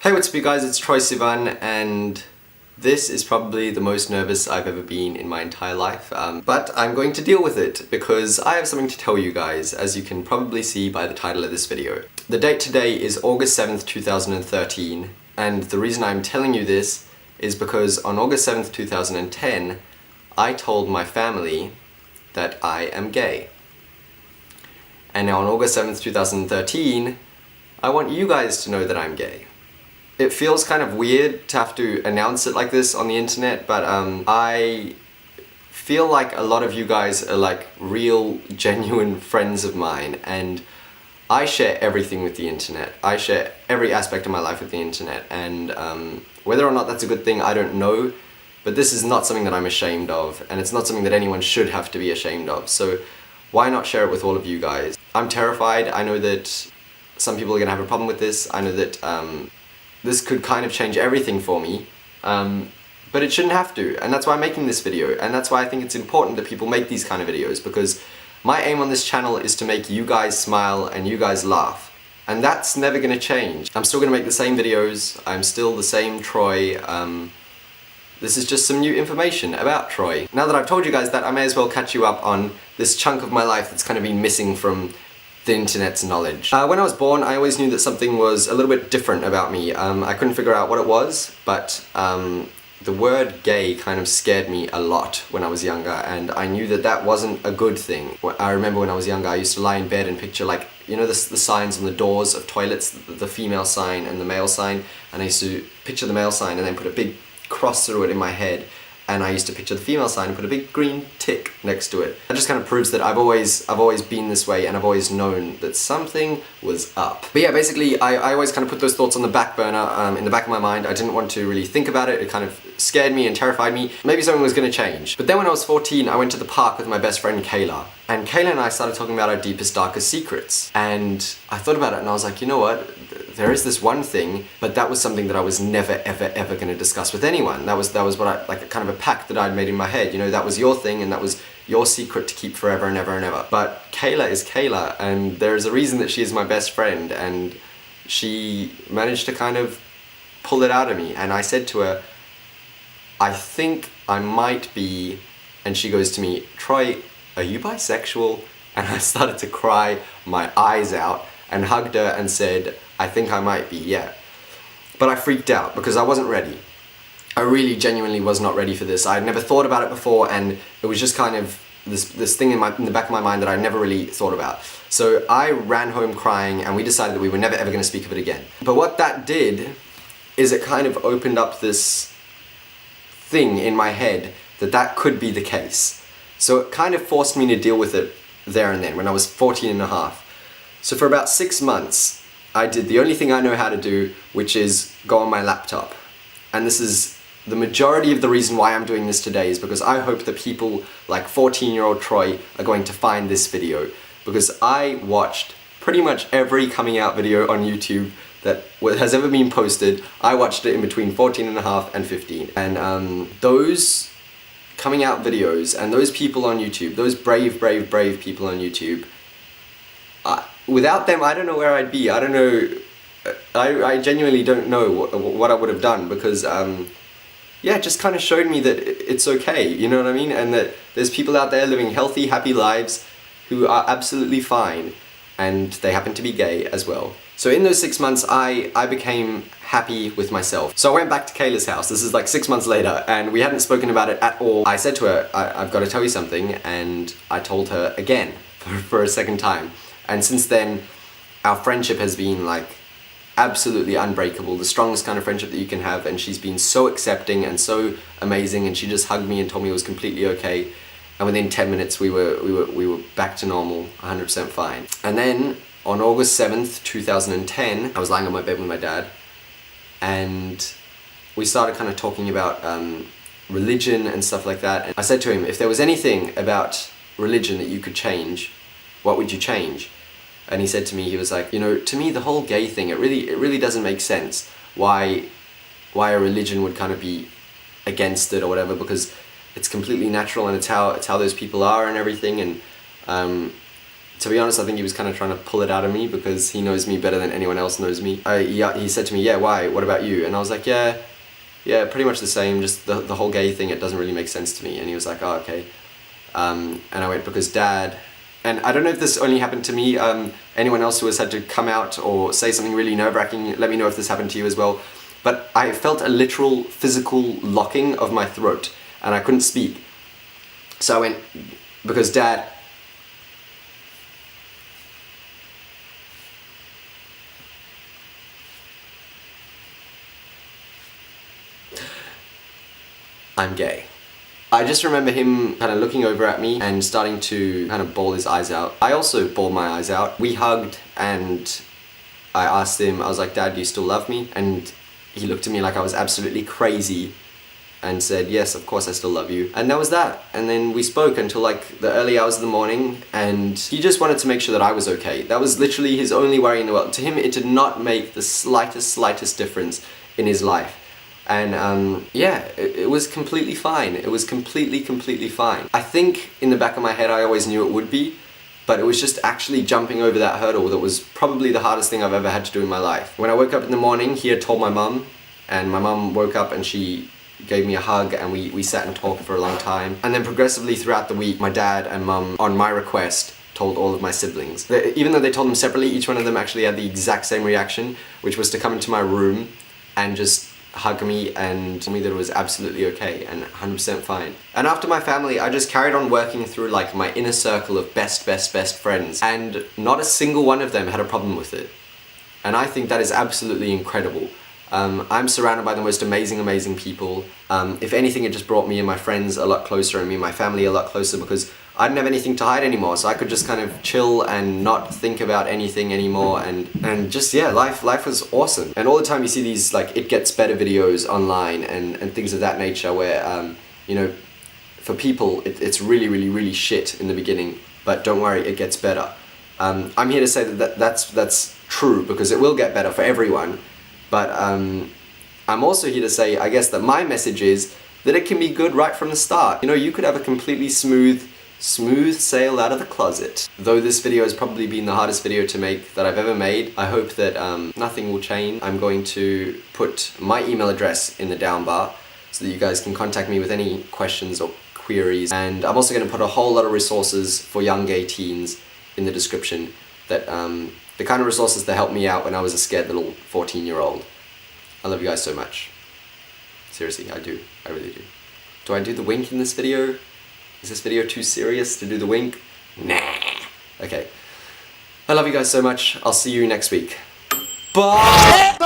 Hey, what's up you guys, it's Troye Sivan, and this is probably the most nervous I've ever been in my entire life, but I'm going to deal with it because I have something to tell you guys, as you can probably see by the title of this video. The date today is August 7th, 2013, and the reason I'm telling you this is because on August 7th, 2010, I told my family that I am gay. And now on August 7th, 2013, I want you guys to know that I'm gay. It feels kind of weird to have to announce it like this on the internet, but I feel like a lot of you guys are like real, genuine friends of mine, and I share everything with the internet. I share every aspect of my life with the internet, and whether or not that's a good thing, I don't know, but this is not something that I'm ashamed of, and it's not something that anyone should have to be ashamed of, so why not share it with all of you guys? I'm terrified. I know that some people are gonna have a problem with this. I know that this could kind of change everything for me, but it shouldn't have to, and that's why I'm making this video, and that's why I think it's important that people make these kind of videos, because my aim on this channel is to make you guys smile and you guys laugh, and that's never gonna change. I'm still gonna make the same videos, I'm still the same Troye, this is just some new information about Troye. Now that I've told you guys that, I may as well catch you up on this chunk of my life that's kind of been missing from the internet's knowledge. When I was born, I always knew that something was a little bit different about me. I couldn't figure out what it was, but the word gay kind of scared me a lot when I was younger, and I knew that that wasn't a good thing. I remember when I was younger, I used to lie in bed and picture, like, you know, the signs on the doors of toilets, the female sign and the male sign, and I used to picture the male sign and then put a big cross through it in my head, and I used to picture the female sign and put a big green tick next to it. That just kind of proves that I've always been this way, and I've always known that something was up. But yeah, basically I always kind of put those thoughts on the back burner, in the back of my mind. I didn't want to really think about it. It kind of scared me and terrified me. Maybe something was going to change. But then when I was 14, I went to the park with my best friend Kayla. And Kayla and I started talking about our deepest, darkest secrets. And I thought about it and I was like, you know what? There is this one thing, but that was something that I was never, ever, ever going to discuss with anyone. That was what I, like, kind of a pact that I'd made in my head. You know, that was your thing and that was your secret to keep forever and ever and ever. But Kayla is Kayla, and there's a reason that she is my best friend, and she managed to kind of pull it out of me. And I said to her, I think I might be, and she goes to me, Troye, are you bisexual? And I started to cry my eyes out and hugged her and said, I think I might be, yeah. But I freaked out because I wasn't ready. I really genuinely was not ready for this. I had never thought about it before, and it was just kind of this thing in the back of my mind that I never really thought about. So I ran home crying, and we decided that we were never ever going to speak of it again. But what that did is it kind of opened up this thing in my head that could be the case. So it kind of forced me to deal with it there and then when I was 14 and a half. So for about 6 months, I did the only thing I know how to do, which is go on my laptop. And this is the majority of the reason why I'm doing this today, is because I hope that people like 14-year-old Troye are going to find this video, because I watched pretty much every coming out video on YouTube that has ever been posted. I watched it in between 14 and a half and 15. And those coming out videos and those people on YouTube, those brave, brave, brave people on YouTube, without them, I don't know where I'd be. I don't know, I genuinely don't know what I would have done, because yeah, it just kind of showed me that it's okay, you know what I mean? And that there's people out there living healthy, happy lives who are absolutely fine, and they happen to be gay as well. So in those 6 months, I became happy with myself. So I went back to Kayla's house. This is like 6 months later, and we hadn't spoken about it at all. I said to her, I've got to tell you something, and I told her again for a second time. And since then, our friendship has been like absolutely unbreakable, the strongest kind of friendship that you can have, and she's been so accepting and so amazing, and she just hugged me and told me it was completely okay, and within 10 minutes we were back to normal, 100% fine. And then on August 7th, 2010, I was lying on my bed with my dad, and we started kind of talking about religion and stuff like that. And I said to him, if there was anything about religion that you could change, what would you change? And he said to me, he was like, you know, to me the whole gay thing, it really doesn't make sense why a religion would kind of be against it or whatever, because it's completely natural and it's how those people are and everything. And To be honest, I think he was kind of trying to pull it out of me because he knows me better than anyone else knows me. He said to me, yeah, why? What about you? And I was like, yeah, pretty much the same, just the whole gay thing, it doesn't really make sense to me. And he was like, oh, okay. And I went, because Dad, and I don't know if this only happened to me, anyone else who has had to come out or say something really nerve-wracking, let me know if this happened to you as well. But I felt a literal physical locking of my throat and I couldn't speak. So I went, because Dad, I'm gay. I just remember him kind of looking over at me and starting to kind of bawl his eyes out. I also bawled my eyes out. We hugged and I asked him, I was like, Dad, do you still love me? And he looked at me like I was absolutely crazy and said, yes, of course I still love you. And that was that. And then we spoke until like the early hours of the morning and he just wanted to make sure that I was okay. That was literally his only worry in the world. To him, it did not make the slightest difference in his life. And yeah, it was completely fine. It was completely fine. I think in the back of my head I always knew it would be, but it was just actually jumping over that hurdle that was probably the hardest thing I've ever had to do in my life. When I woke up in the morning, he had told my mum, and my mum woke up and she gave me a hug and we sat and talked for a long time. And then progressively throughout the week, my dad and mum, on my request, told all of my siblings. Even though they told them separately, each one of them actually had the exact same reaction, which was to come into my room and just hug me and tell me that it was absolutely okay and 100% fine. And after my family, I just carried on working through like my inner circle of best friends, and not a single one of them had a problem with it. And I think that is absolutely incredible. I'm surrounded by the most amazing people. If anything, it just brought me and my friends a lot closer and me and my family a lot closer because I didn't have anything to hide anymore, so I could just kind of chill and not think about anything anymore, and just, yeah, life was awesome. And all the time you see these like it gets better videos online and things of that nature where, you know, for people it's really shit in the beginning, but don't worry, it gets better. I'm here to say that's true because it will get better for everyone, but I'm also here to say, I guess, that my message is that it can be good right from the start. You know, you could have a completely smooth sail out of the closet. Though this video has probably been the hardest video to make that I've ever made, I hope that nothing will change. I'm going to put my email address in the down bar so that you guys can contact me with any questions or queries. And I'm also going to put a whole lot of resources for young gay teens in the description, that the kind of resources that helped me out when I was a scared little 14-year-old. I love you guys so much. Seriously, I do. I really do. Do I do the wink in this video? Is this video too serious to do the wink? Nah. Okay. I love you guys so much. I'll see you next week. Bye!